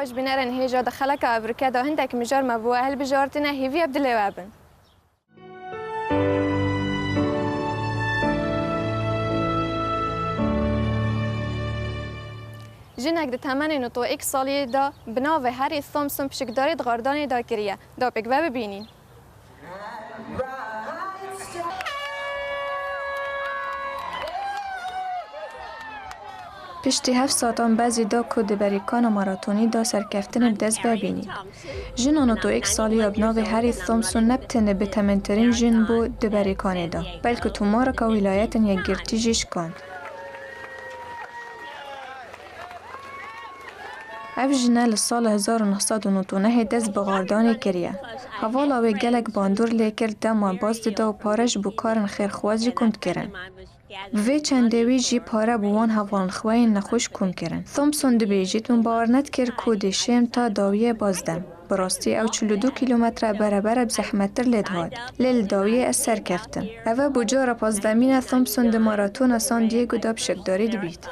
باش بنرن هيجا دخلك أبركة ده هندك مجار مبوه هل بجارتنا هيفي عبد الله وابن جنك ده تمنی نتو ایک سالی دا بناوه هری ثامسون پشکداری دغاردانی دا کریه دا بگوه ببینین. پشتی 7 ساعتان بعضی دا که دبریکان ماراتونی دا سرکفتن دست ببینید. جنان تو ایک سالی بناوه هری ثامسون نبتنه به تمنترین جن بو دبریکان دا بلکه تو مارکا ولایتن یک گرتیجش کند. اف جنه لسال 1999 دست بغاردانی کریه. حوالا و گلک باندور لیکر دما باز داده و پارش بو کارن خیرخوازی کند کرن. وی چندوی جی پاره بوان حوالن خواهی نخوش کند کرن. ثامسون دبیجید من باور ند کر کودشیم تا داویه بازدم. براستی او 42 کیلومتر برابر بزحمتر لید هاد. لیل داویه از سر کفتن. اوه بجار پازدمین ثامسون د ماراتون سان دیگو داب شکداری دبید.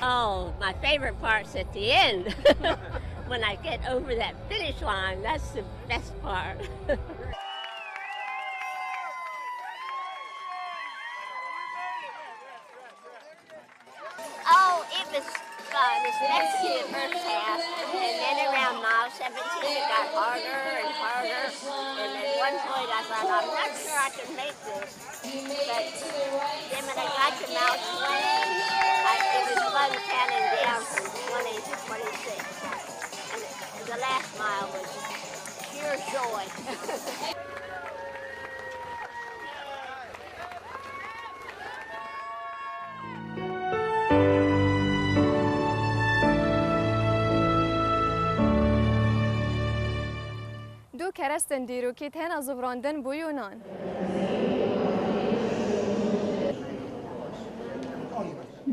Oh, my favorite part's at the end. When I get over that finish line, that's the best part. Oh, it was fun, especially the first half. And then around mile 17, it got harder and harder. And at one point, I thought, I'm not sure I can make this. But then when I got to mile 20, it was fun counting down from 20 to 26. And the last mile was pure joy. دو کرستن دیروکیت هن از وراندن بو یونان.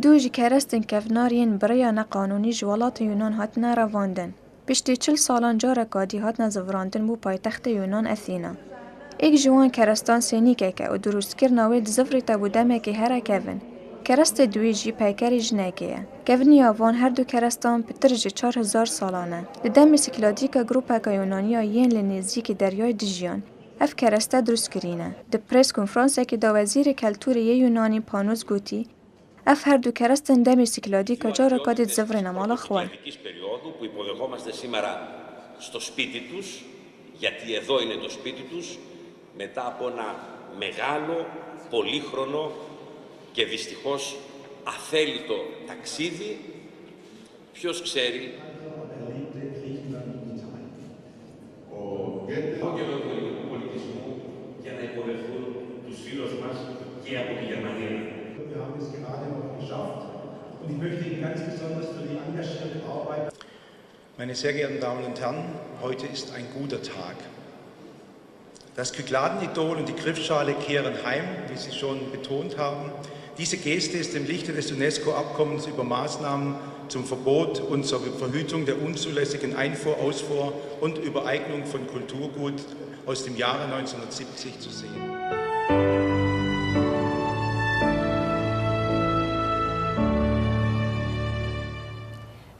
دو جی کرستن کفنارین برای نقانونی جوالات یونان هاتنا رواندن. پشتی 40 سالان جار کادی هاتنا زوراندن بو پایتخت یونان اثینا. ایک جوان کرستان سینیکه که او دروست کرناوی دزفری تا بودمه که هره کفن. کرست دوی جی پیکری جنگیه. کفنی آوان هر دو کرستان پترج 4000 سالانه. دم سیکلادیکا گروپا که یونانیا یین لنزیک دریای دجیان. اف کرسته دروست کرینه. د پریس کنفرانسه که دا وزیر کلتور یونانی پانوس گوتی اف هر دو کرستن دمی سیکلادیکا جا رکادید زفر نمالا خواه. που υποδεχόμαστε σήμερα στο σπίτι τους, γιατί εδώ είναι το σπίτι τους, μετά από ένα μεγάλο, πολύχρονο και δυστυχώς αθέλητο ταξίδι, ποιος ξέρει. Για να υποδεχθούν τους φίλους μας και από τη Γερμανία. Wir haben es gerade noch geschafft und ich möchte Ihnen ganz besonders für die engagierte Arbeit. Meine sehr geehrten Damen und Herren, heute ist ein guter Tag. Das Kykladen-Idol und die Griffschale kehren heim, wie Sie schon betont haben. Diese Geste ist im Lichte des UNESCO-Abkommens über Maßnahmen zum Verbot und zur Verhütung der unzulässigen Einfuhr, Ausfuhr und Übereignung von Kulturgut aus dem Jahre 1970 zu sehen.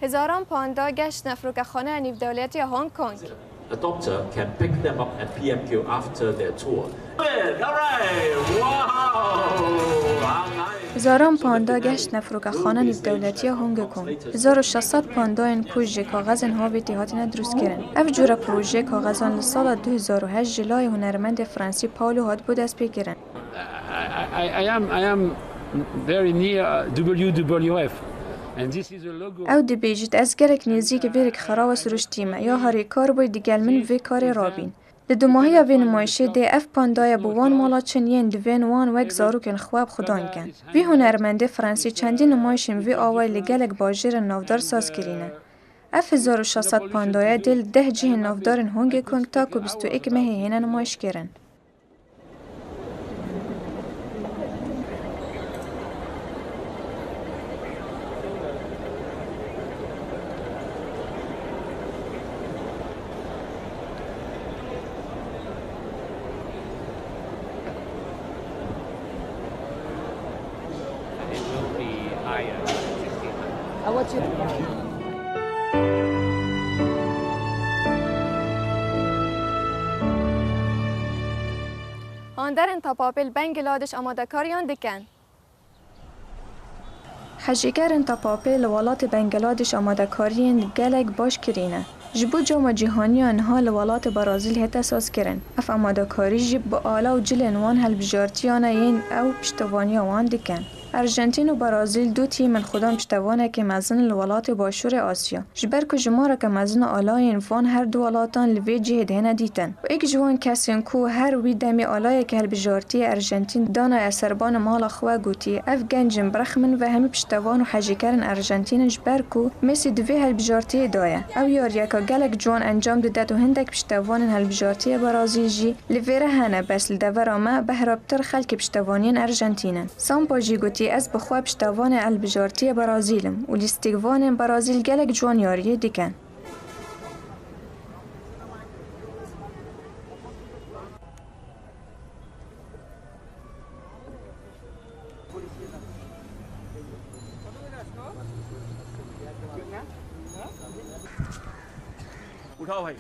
هزاران پاندا گشت نفروکخانه نیو دولتی هنگ کنگ. A doctor can pick them up at PMQ after their tour. هزاران پاندا گشت نفروکخانه نیو دولتی هنگ کنگ. 1600 پاندا این پروژه کاغذن هاویتی هاتینا دروست کرن. اف جورا پروژه کاغذان لسال 2008 جلای هنرمند فرانسی پاولو هات بود از پیگیرن. I am very near WWF. او دی بیجید از گرک نیزی که ویرک خراب سرشتیمه یا هری کار باید دیگل من وی کار رابین. لدو ماهی وی نمایشه دی اف پاندای بوان مالا چنین دوین وان وک زارو کن خواب خدان کن. وی هنرمنده فرانسی چندی نمایشن وی آوای لگلک باجر نافدار ساز کرینه. اف 1600 پاندای دل 10 جه نافدارن هنگ کنگ تا که 21 ماه هینه نمایش کرن. It will be higher. آندرن تا پاپل بنگلادش آماده کاریان دکن. حجیگرن تا پاپل ولات بنگلادش آماده کاریان گلک باش کرینه. جبو جام جهانی آنها لولات برازیل هت اساس کرن. اف آماده کاری جب با آلا و جلن وان هل بجارتیانه این او پشتوانی وان دکن. ارژانتین و برازیل دو تیم من خودم پشتوانه که مزن الولات باشور آسیا. جبر که جماره که مزن آلاین وان هر دو ولاتان لوی جهد هنه دیتن. و ایک جوان کسین کو هر وی دمی آلای که هل بجارتی ارژانتین دانا اسربان مال خواه گوتی اف گنجم برخمن و همی پشتوان و حجیکرن ارژانتین جبر کو مسی دوی هل بجارتی دایه. او یاریا که گلک جوان انجام داد و هندک پشتوان هل بجارتی برازیل جی لویره هنه بس لدور ما بهرابتر خلک پشتوانین ارژانتینن. سامپاجی گوتی از بخواب پشتوان البجارتی برازیلم و لیستیگوان برازیل گلک جوان یاریه دیکن. उठाओ भाई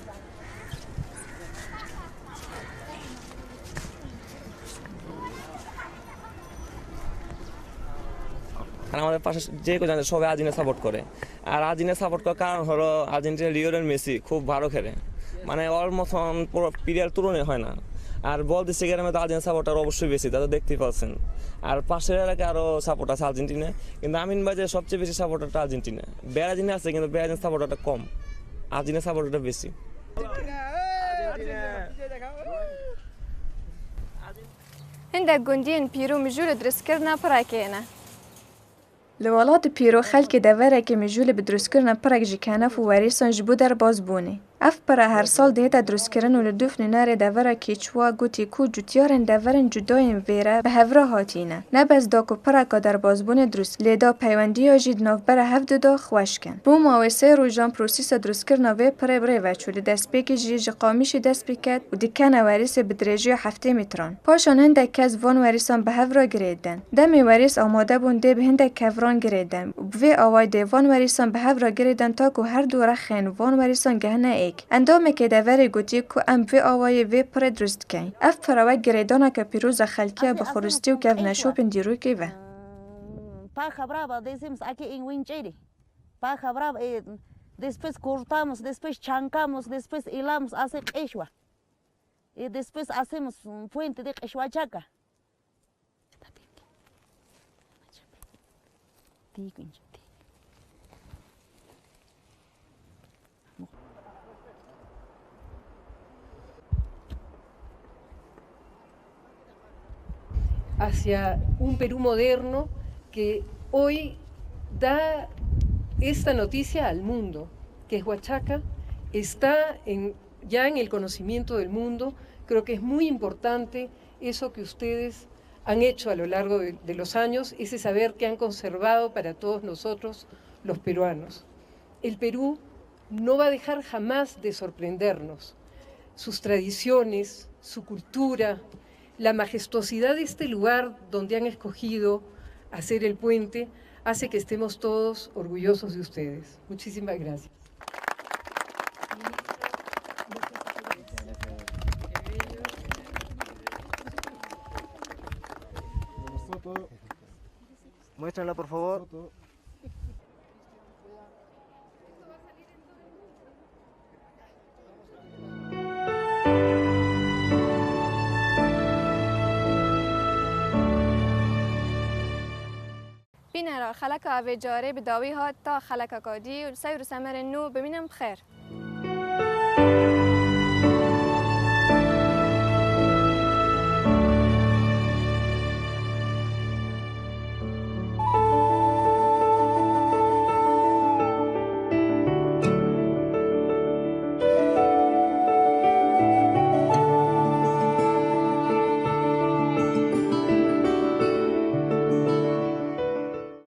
আর আমাদের পাশে যে কেউ জানে সবাই Argentina support করে আর Argentina support করার কারণ হলো আর্জেন্টিনা লিওনেল মেসি খুব ভালো খেলে মানে ওর মতন পুরো প্লেয়ার তুলনায় হয় না আর বল দিচ্ছে গ্রামে তো আর্জেন্টিনা সাপোর্টার অবশ্যই বেশি তা তো দেখতেই পাচ্ছেন আর পাশের এলাকায় আরও সাপোর্ট আছে আর্জেন্টিনা কিন্তু আমিনবাজারে সবচেয়ে বেশি সাপোর্টারটা আর্জেন্টিনা ব্রাজিল আছে কিন্তু ব্রাজিল সাপোর্টারটা কম আর্জেন্টিনা সাপোর্টারটা বেশি هندک گندین پیرو مجول درست کرنا پراکینه. لولات پیرو خلک دوره که مجول بدرست کرنا پراک جکانه فواریسان جبو در باز بونه. اف پر هر سال دهتا درست کردن و لدفن نار دوره کیچوا گوتی کو جوتیارن دورن جداین ویره به هفره هاتینه. نه بس داکو پراکا در بازبونه درست لیدا پیوندی آجید ناف بره هفت دا خوش کن. بو ماوسه رو جان پروسیس درست کرنا وی پره بره و چولی دست پیکی جیج قامیشی دست پیکت و دکانه واریس بدرجی 7 متران. پاشان هندک کز وان واریسان به هفره گریدن. دمی واریس آماده بونده به هندک کفران گریدن. بوی آوای دیوان واریسان به هفره گریدن تا کو هر دو رخین وان واریسان گهنه اندامه که دوره گوتی که ام وی آوای وی پر درست کن. اف پروک گریدانه که پیروز خلکیه بخورستی و که نشو پندیروی که و. پا خبره با دیسیمس اکی این وینچیری. پا خبره después cortamos, después chancamos, después hilamos, hace quechua. Y después hacemos un puente de quechuachaca. Hacia un Perú moderno que hoy da esta noticia al mundo, que Huachaca está ya en el conocimiento del mundo. Creo que es muy importante eso que ustedes han hecho a lo largo de los años, ese saber que han conservado para todos nosotros los peruanos. El Perú no va a dejar jamás de sorprendernos. Sus tradiciones, su cultura, la majestuosidad de este lugar donde han escogido hacer el puente hace que estemos todos orgullosos de ustedes. Muchísimas gracias. Muéstrenla por favor. بینرا خلک آوی جاره به داوی ها تا خلک کادی و سیر و سمر نو ببینم بخیر.